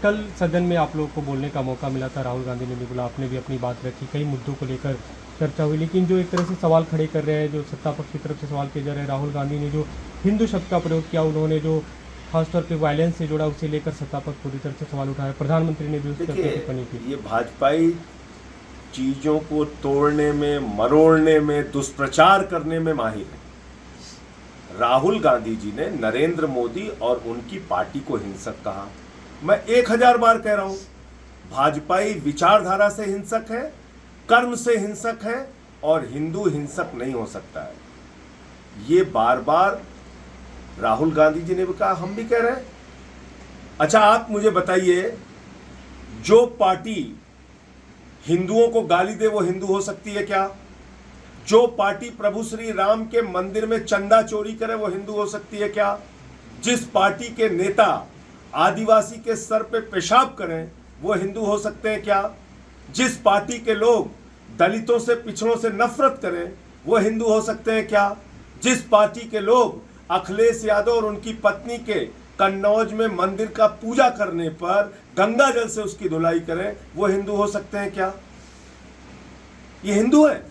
कल सदन में आप लोगों को बोलने का मौका मिला था, राहुल गांधी ने भी बोला, आपने भी अपनी बात रखी, कई मुद्दों को लेकर चर्चा हुई, लेकिन जो एक तरह से सवाल खड़े कर रहे हैं, जो सत्ता पक्ष की तरफ से सवाल किए जा रहे हैं, राहुल गांधी ने जो हिंदू शब्द का प्रयोग किया, उन्होंने जो खासतौर पे वायलेंस से जुड़ा, उसे लेकर सत्ता पक्ष पूरी तरह से सवाल उठाया, प्रधानमंत्री ने भी उस पर टिप्पणी की। ये भाजपाई चीजों को तोड़ने में, मरोड़ने में, दुष्प्रचार करने में माहिर है। राहुल गांधी जी ने नरेंद्र मोदी और उनकी पार्टी को हिंसक कहा। मैं 1000 बार कह रहा हूं, भाजपाई विचारधारा से हिंसक है, कर्म से हिंसक है, और हिंदू हिंसक नहीं हो सकता है। ये बार बार राहुल गांधी जी ने भी कहा, हम भी कह रहे हैं। अच्छा, आप मुझे बताइए, जो पार्टी हिंदुओं को गाली दे वो हिंदू हो सकती है क्या? जो पार्टी प्रभु श्री राम के मंदिर में चंदा चोरी करे वो हिंदू हो सकती है क्या? जिस पार्टी के नेता आदिवासी के सर पे पेशाब करें वो हिंदू हो सकते हैं क्या? जिस पार्टी के लोग दलितों से, पिछड़ों से नफरत करें वो हिंदू हो सकते हैं क्या? जिस पार्टी के लोग अखिलेश यादव और उनकी पत्नी के कन्नौज में मंदिर का पूजा करने पर गंगा जल से उसकी धुलाई करें वो हिंदू हो सकते हैं क्या? ये हिंदू है?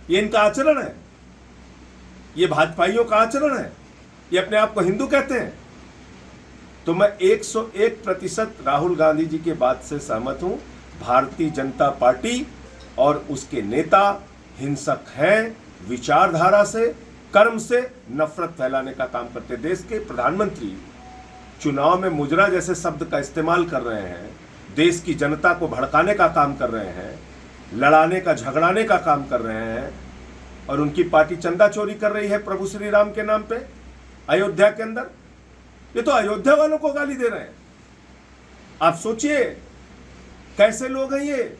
ये इनका आचरण है? ये भाजपाइयों का आचरण है? ये अपने आप को हिंदू कहते हैं? तो मैं 101% राहुल गांधी जी के बात से सहमत हूं। भारतीय जनता पार्टी और उसके नेता हिंसक हैं, विचारधारा से, कर्म से नफरत फैलाने का काम करते। देश के प्रधानमंत्री चुनाव में मुजरा जैसे शब्द का इस्तेमाल कर रहे हैं, देश की जनता को भड़काने का काम कर रहे हैं, लड़ाने का, झगड़ाने का काम कर रहे हैं, और उनकी पार्टी चंदा चोरी कर रही है प्रभु श्री राम के नाम पे अयोध्या के अंदर। ये तो अयोध्या वालों को गाली दे रहे हैं। आप सोचिए कैसे लोग हैं ये।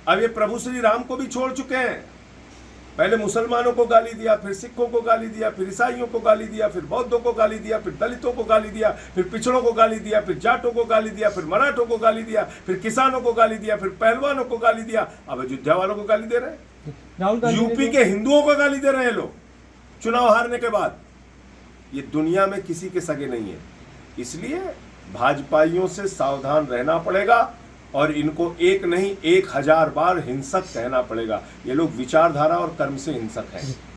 अब ये प्रभु श्री राम को भी छोड़ चुके हैं। पहले मुसलमानों को गाली दिया, फिर सिखों को गाली दिया, फिर ईसाइयों को गाली दिया, फिर बौद्धों को गाली दिया, फिर दलितों को गाली दिया, फिर पिछड़ों को गाली दिया, फिर जाटों को गाली दिया, फिर मराठों को गाली दिया, फिर किसानों को गाली दिया, फिर पहलवानों को गाली दिया। अब अयोध्या वालों को गाली दे रहे हैं। यूपी के हिंदुओं को गाली दे रहे हैं लोग चुनाव हारने के बाद। ये दुनिया में किसी के सगे नहीं है। इसलिए भाजपाइयों से सावधान रहना पड़ेगा, और इनको एक नहीं 1000 बार हिंसक कहना पड़ेगा। ये लोग विचारधारा और कर्म से हिंसक हैं।